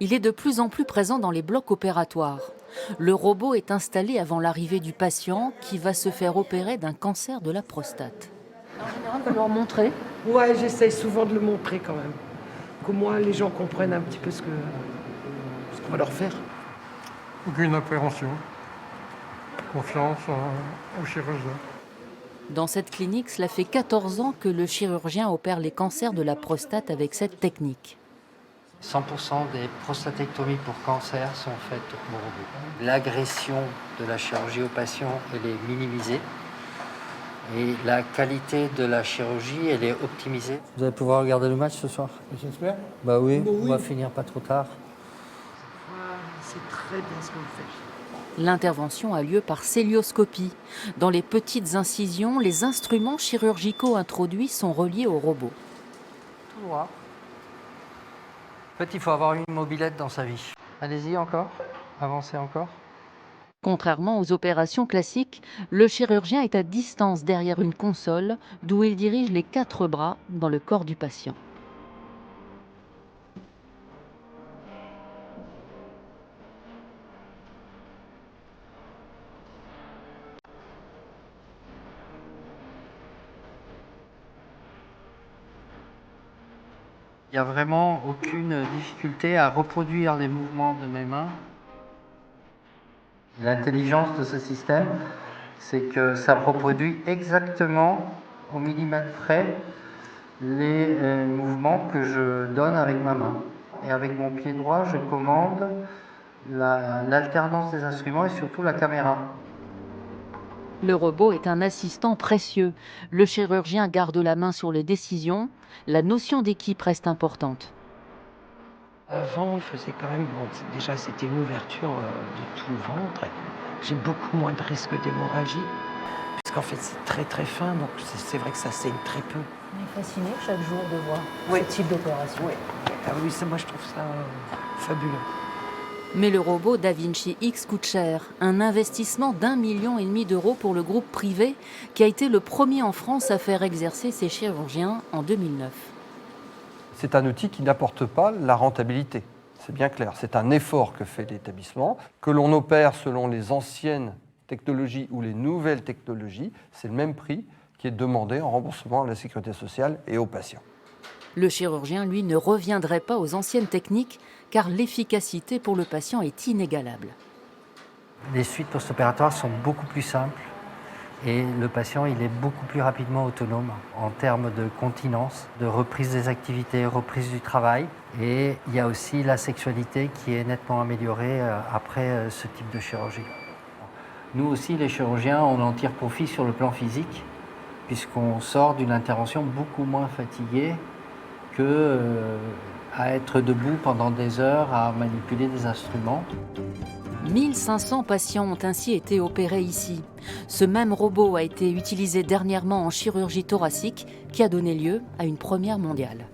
Il est de plus en plus présent dans les blocs opératoires. Le robot est installé avant l'arrivée du patient qui va se faire opérer d'un cancer de la prostate. En général, vous leur montrez. Ouais, j'essaye souvent de le montrer quand même. Qu'au moins les gens comprennent un petit peu ce qu'on va leur faire. Aucune appréhension. Confiance au chirurgien. Dans cette clinique, cela fait 14 ans que le chirurgien opère les cancers de la prostate avec cette technique. 100% des prostatectomies pour cancer sont faites au robot. L'agression de la chirurgie au patient, elle est minimisée. Et la qualité de la chirurgie, elle est optimisée. Vous allez pouvoir regarder le match ce soir? J'espère. Bah oui, Bon, oui. on va finir pas trop tard. C'est très bien ce qu'on fait. L'intervention a lieu par célioscopie. Dans les petites incisions, les instruments chirurgicaux introduits sont reliés au robot. Tout droit. En fait, il faut avoir une mobilette dans sa vie. Allez-y encore, avancez encore. Contrairement aux opérations classiques, le chirurgien est à distance derrière une console d'où il dirige les 4 bras dans le corps du patient. Il n'y a vraiment aucune difficulté à reproduire les mouvements de mes mains. L'intelligence de ce système, c'est que ça reproduit exactement au millimètre près les mouvements que je donne avec ma main. Et avec mon pied droit, je commande l'alternance des instruments et surtout la caméra. Le robot est un assistant précieux. Le chirurgien garde la main sur les décisions. La notion d'équipe reste importante. Avant, on faisait quand même, déjà c'était une ouverture de tout le ventre. J'ai beaucoup moins de risque d'hémorragie. Parce qu'en fait c'est très très fin, donc c'est vrai que ça saigne très peu. On est fasciné chaque jour de voir ce type d'opération. Oui, ah oui, moi je trouve ça fabuleux. Mais le robot Da Vinci X coûte cher. Un investissement d'1,5 million d'euros pour le groupe privé qui a été le premier en France à faire exercer ses chirurgiens en 2009. C'est un outil qui n'apporte pas la rentabilité, c'est bien clair. C'est un effort que fait l'établissement, que l'on opère selon les anciennes technologies ou les nouvelles technologies, c'est le même prix qui est demandé en remboursement à la sécurité sociale et aux patients. Le chirurgien, lui, ne reviendrait pas aux anciennes techniques car l'efficacité pour le patient est inégalable. Les suites post-opératoires sont beaucoup plus simples et le patient il est beaucoup plus rapidement autonome en termes de continence, de reprise des activités, reprise du travail. Et il y a aussi la sexualité qui est nettement améliorée après ce type de chirurgie. Nous aussi, les chirurgiens, on en tire profit sur le plan physique puisqu'on sort d'une intervention beaucoup moins fatiguée que à être debout pendant des heures à manipuler des instruments. 1500 patients ont ainsi été opérés ici. Ce même robot a été utilisé dernièrement en chirurgie thoracique qui a donné lieu à une première mondiale.